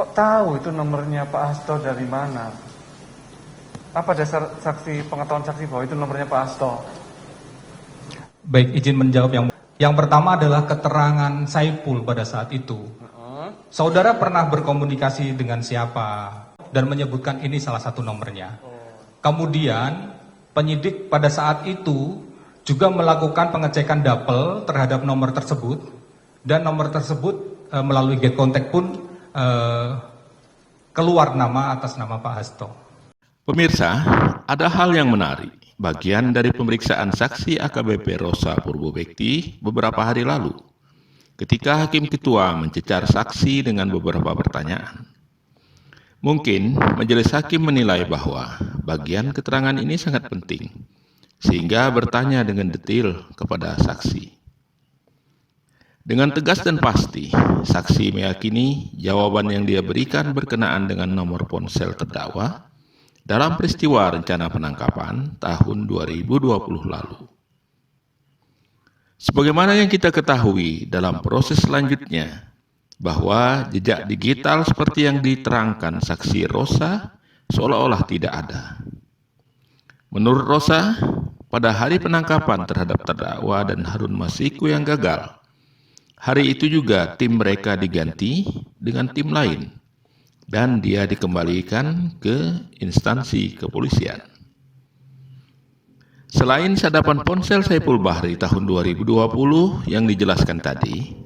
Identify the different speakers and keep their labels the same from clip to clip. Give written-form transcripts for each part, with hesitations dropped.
Speaker 1: Kok tahu itu nomornya Pak Hasto dari mana? Apa dasar saksi pengetahuan saksi bahwa itu nomornya Pak Hasto?
Speaker 2: Baik, izin menjawab yang pertama adalah keterangan Saipul pada saat itu. Saudara pernah berkomunikasi dengan siapa dan menyebutkan ini salah satu nomornya. Kemudian penyidik pada saat itu juga melakukan pengecekan dapel terhadap nomor tersebut dan nomor tersebut melalui get contact pun keluar nama atas nama Pak Hasto.
Speaker 3: Pemirsa, ada hal yang menarik. Bagian dari pemeriksaan saksi AKBP Rosa Purbobekti beberapa hari lalu. Ketika Hakim Ketua mencecar saksi dengan beberapa pertanyaan. Mungkin majelis hakim menilai bahwa bagian keterangan ini sangat penting, sehingga bertanya dengan detail kepada saksi. Dengan tegas dan pasti, saksi meyakini jawaban yang dia berikan berkenaan dengan nomor ponsel terdakwa dalam peristiwa rencana penangkapan tahun 2020 lalu. Sebagaimana yang kita ketahui dalam proses selanjutnya, bahwa jejak digital seperti yang diterangkan saksi Rosa seolah-olah tidak ada. Menurut Rosa, pada hari penangkapan terhadap terdakwa dan Harun Masiku yang gagal, hari itu juga tim mereka diganti dengan tim lain, dan dia dikembalikan ke instansi kepolisian. Selain sadapan ponsel Saipul Bahri tahun 2020 yang dijelaskan tadi,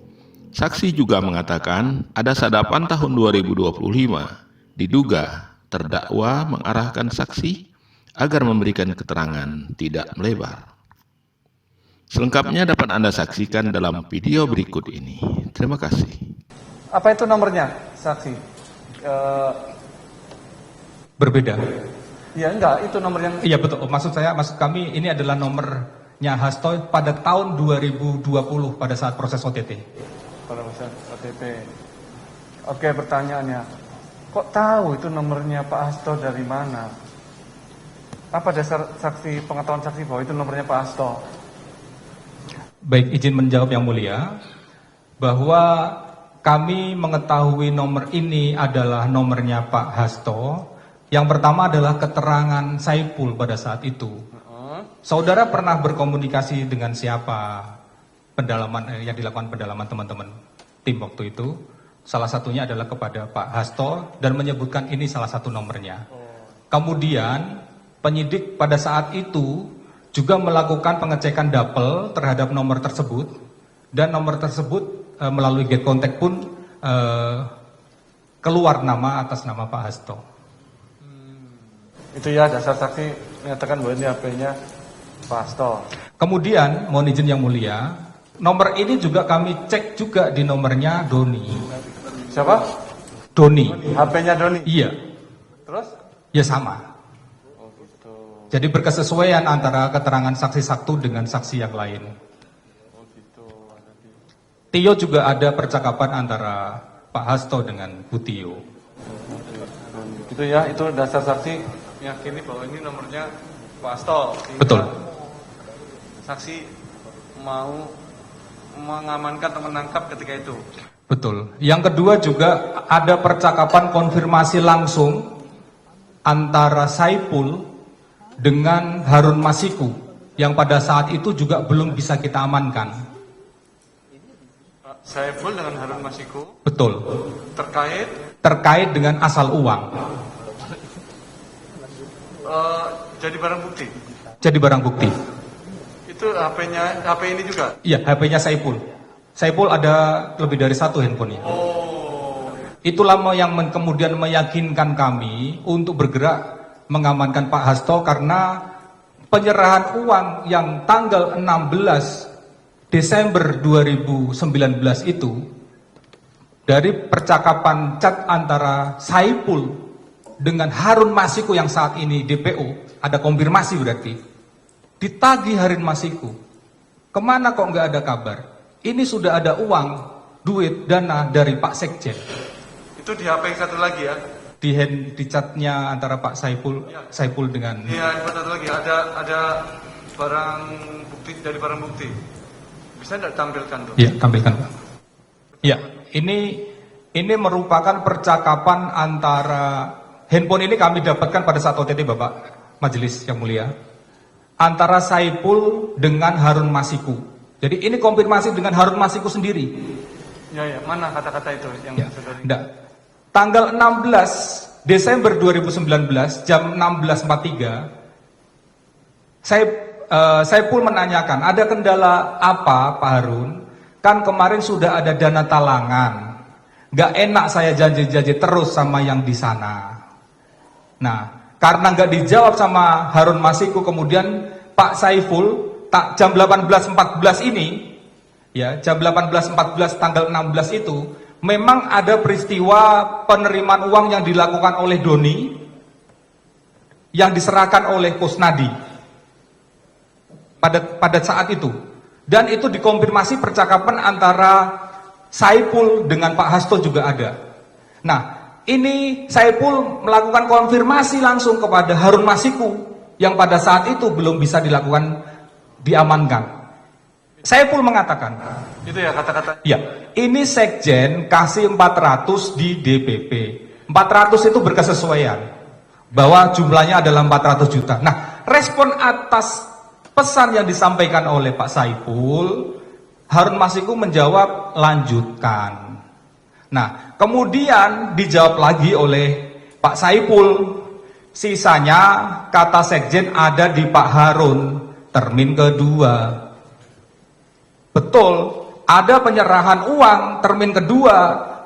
Speaker 3: saksi juga mengatakan ada sadapan tahun 2025, diduga terdakwa mengarahkan saksi agar memberikan keterangan tidak melebar. Selengkapnya dapat Anda saksikan dalam video berikut ini. Terima kasih.
Speaker 1: Apa itu nomornya, saksi?
Speaker 2: Berbeda.
Speaker 1: Ya enggak, itu nomor yang...
Speaker 2: Iya betul, maksud kami ini adalah nomornya Hasto pada tahun 2020 pada saat proses OTT.
Speaker 1: Pada proses OTT. Oke, pertanyaannya, kok tahu itu nomornya Pak Hasto dari mana? Apa dasar saksi pengetahuan saksi bahwa itu nomornya Pak Hasto?
Speaker 2: Baik, izin menjawab yang mulia, bahwa kami mengetahui nomor ini adalah nomornya Pak Hasto. Yang pertama adalah keterangan Saipul pada saat itu. Saudara pernah berkomunikasi dengan siapa yang dilakukan pendalaman teman-teman tim waktu itu? Salah satunya adalah kepada Pak Hasto dan menyebutkan ini salah satu nomornya. Kemudian penyidik pada saat itu juga melakukan pengecekan dapel terhadap nomor tersebut dan nomor tersebut melalui get contact pun keluar nama atas nama Pak Hasto.
Speaker 1: Itu ya dasar saksi menyatakan bahwa ini HP-nya Pak Hasto.
Speaker 2: Kemudian mohon izin yang mulia, nomor ini juga kami cek juga di nomornya Doni.
Speaker 1: Siapa?
Speaker 2: Doni.
Speaker 1: HP-nya Doni?
Speaker 2: Iya.
Speaker 1: Terus?
Speaker 2: Ya sama.
Speaker 1: Oh gitu.
Speaker 2: Jadi berkesesuaian antara keterangan saksi satu dengan saksi yang lain. Tio juga ada percakapan antara Pak Hasto dengan Bu Tio.
Speaker 1: Gitu ya, itu dasar saksi meyakini bahwa ini nomornya Pak Hasto.
Speaker 2: Betul.
Speaker 1: Saksi mau mengamankan atau menangkap ketika itu.
Speaker 2: Betul. Yang kedua juga ada percakapan konfirmasi langsung antara Saipul dengan Harun Masiku yang pada saat itu juga belum bisa kita amankan.
Speaker 1: Saipul dengan Harun Masiku.
Speaker 2: Betul. Terkait dengan asal uang.
Speaker 1: Jadi barang bukti.
Speaker 2: Jadi barang bukti.
Speaker 1: Itu HP ini juga.
Speaker 2: Iya, HP-nya Saipul. Saipul ada lebih dari satu handphonenya.
Speaker 1: Oh.
Speaker 2: Itulah yang kemudian meyakinkan kami untuk bergerak mengamankan Pak Hasto karena penyerahan uang yang tanggal 16 Desember 2019 itu dari percakapan chat antara Saipul dengan Harun Masiku yang saat ini DPO, ada konfirmasi berarti, ditagih Harun Masiku, kemana kok nggak ada kabar? Ini sudah ada uang, duit, dana dari Pak Sekjen.
Speaker 1: Itu di HP satu lagi ya?
Speaker 2: Di chatnya antara Pak Saipul dengan...
Speaker 1: Iya, satu lagi, ada barang bukti, dari barang bukti. Bisa tidak tampilkan tuh?
Speaker 2: Iya, tampilkan. Iya, ini ini merupakan percakapan antara, handphone ini kami dapatkan pada saat OTT Bapak Majelis yang mulia, antara Saipul dengan Harun Masiku. Jadi ini konfirmasi dengan Harun Masiku sendiri.
Speaker 1: Ya, mana kata-kata itu yang
Speaker 2: Ya,
Speaker 1: saudara?
Speaker 2: enggak. Tanggal 16 Desember 2019 jam 16.43, Saipul menanyakan, ada kendala apa Pak Harun? Kan kemarin sudah ada dana talangan, nggak enak saya janji-janji terus sama yang di sana. Nah, karena nggak dijawab sama Harun Masiku, kemudian Pak Saiful jam 18.14 ini, ya jam 18.14 tanggal 16 itu, memang ada peristiwa penerimaan uang yang dilakukan oleh Doni, yang diserahkan oleh Kusnadi pada saat itu. Dan itu dikonfirmasi percakapan antara Saipul dengan Pak Hasto juga ada. Nah, ini Saipul melakukan konfirmasi langsung kepada Harun Masiku yang pada saat itu belum bisa diamankan. Saipul mengatakan,
Speaker 1: Itu ya kata-kata.
Speaker 2: ya, ini Sekjen kasih 400 di DPP. 400 itu berkesesuaian bahwa jumlahnya adalah 400 juta. Nah, respon atas pesan yang disampaikan oleh Pak Saipul, Harun Masiku menjawab lanjutkan. Nah, kemudian dijawab lagi oleh Pak Saipul, sisanya kata Sekjen ada di Pak Harun, termin kedua. Betul, ada penyerahan uang termin kedua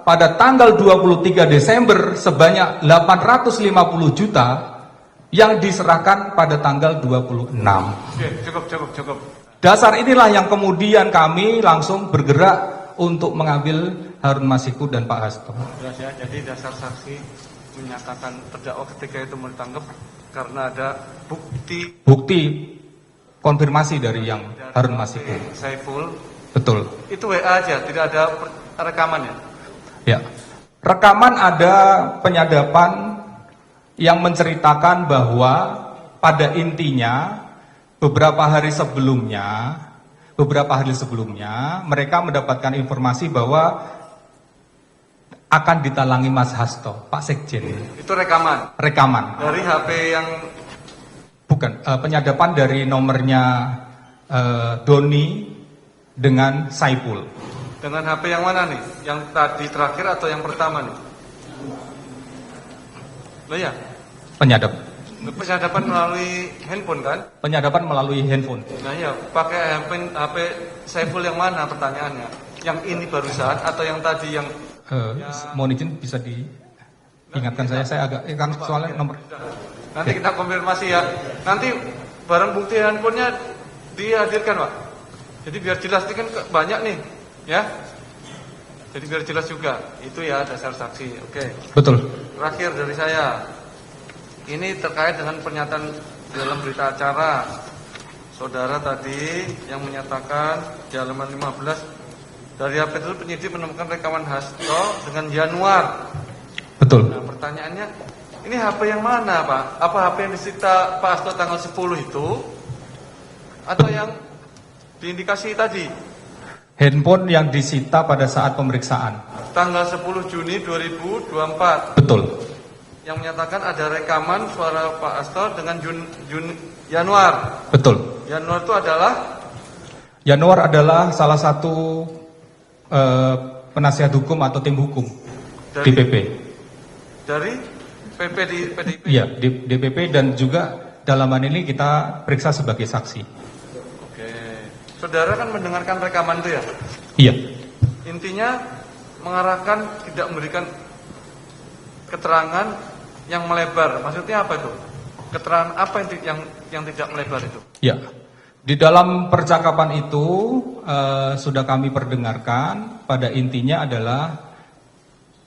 Speaker 2: pada tanggal 23 Desember sebanyak 850 juta yang diserahkan pada tanggal 26.
Speaker 1: Oke, cukup.
Speaker 2: Dasar inilah yang kemudian kami langsung bergerak untuk mengambil Harun Masiku dan Pak Hasto.
Speaker 1: Jelas ya, jadi dasar saksi menyatakan terdakwa ketika itu mau ditangkap karena ada
Speaker 2: Bukti konfirmasi dari yang Harun Masiku.
Speaker 1: Saiful.
Speaker 2: Betul.
Speaker 1: Itu WA aja, tidak ada rekaman ya?
Speaker 2: Ya. Rekaman ada penyadapan yang menceritakan bahwa pada intinya beberapa hari sebelumnya mereka mendapatkan informasi bahwa akan ditalangi Mas Hasto, Pak Sekjen.
Speaker 1: Itu rekaman?
Speaker 2: Rekaman.
Speaker 1: Dari HP yang...
Speaker 2: Bukan, penyadapan dari nomornya Doni dengan Saipul.
Speaker 1: Dengan HP yang mana nih? Yang tadi terakhir atau yang pertama nih? Loh ya? Penyadapan melalui handphone kan?
Speaker 2: Penyadapan melalui handphone.
Speaker 1: Nah ya, pakai HP Saiful yang mana pertanyaannya? Yang ini barusan atau yang tadi yang...
Speaker 2: Mohon izin bisa diingatkan saya agak kan soalnya nomor.
Speaker 1: Nanti kita konfirmasi ya. Nanti barang bukti handphonenya dihadirkan Pak. Jadi biar jelas, ini kan banyak nih ya. Jadi biar jelas juga. Itu ya dasar saksi. Oke.
Speaker 2: Betul.
Speaker 1: Terakhir dari saya, ini terkait dengan pernyataan dalam berita acara saudara tadi yang menyatakan di halaman 15 dari HP itu penyidik menemukan rekaman Hasto dengan Januar.
Speaker 2: Betul.
Speaker 1: Nah, pertanyaannya, ini HP yang mana Pak? Apa HP yang disita Pak Hasto tanggal 10 itu atau yang diindikasi tadi?
Speaker 2: Handphone yang disita pada saat pemeriksaan.
Speaker 1: Tanggal 10 Juni 2024.
Speaker 2: Betul.
Speaker 1: Yang menyatakan ada rekaman suara Pak Hasto dengan Januar.
Speaker 2: Betul.
Speaker 1: Januar itu adalah?
Speaker 2: Januar adalah salah satu penasihat hukum atau tim hukum
Speaker 1: Dari-
Speaker 2: DPP.
Speaker 1: Dari PP di PDIP?
Speaker 2: Iya, DPP dan juga dalaman ini kita periksa sebagai saksi.
Speaker 1: Oke. Saudara kan mendengarkan rekaman itu ya?
Speaker 2: Iya.
Speaker 1: Intinya mengarahkan tidak memberikan keterangan yang melebar. Maksudnya apa itu? Keterangan apa yang tidak melebar itu?
Speaker 2: Ya, di dalam percakapan itu sudah kami perdengarkan. Pada intinya adalah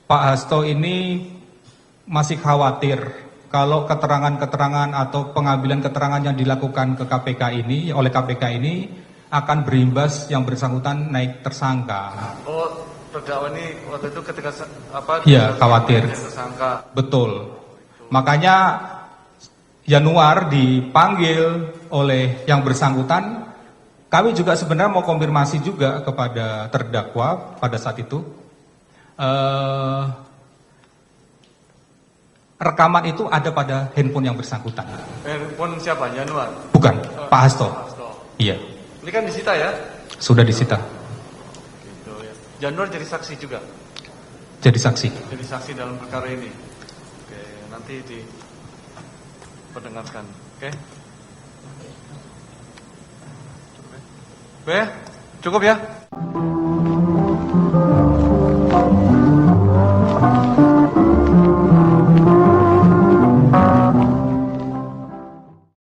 Speaker 2: Pak Hasto ini masih khawatir kalau keterangan-keterangan atau pengambilan keterangan yang dilakukan ke KPK ini oleh KPK ini akan berimbas yang bersangkutan naik tersangka.
Speaker 1: Oh, terdakwa ini waktu itu ketika
Speaker 2: Iya, khawatir.
Speaker 1: Tersangka.
Speaker 2: Betul. Makanya Januar dipanggil oleh yang bersangkutan. Kami juga sebenarnya mau konfirmasi juga kepada terdakwa pada saat itu. Rekaman itu ada pada handphone yang bersangkutan.
Speaker 1: Handphone siapa? Januar?
Speaker 2: Bukan, Pak Hasto.
Speaker 1: Hasto.
Speaker 2: Iya,
Speaker 1: Ini kan disita ya?
Speaker 2: sudah disita.
Speaker 1: Gitu ya. Januar jadi saksi juga?
Speaker 2: Jadi saksi.
Speaker 1: Jadi saksi dalam perkara ini. Oke, nanti diperdengarkan. Oke? Cukup ya? Cukup ya?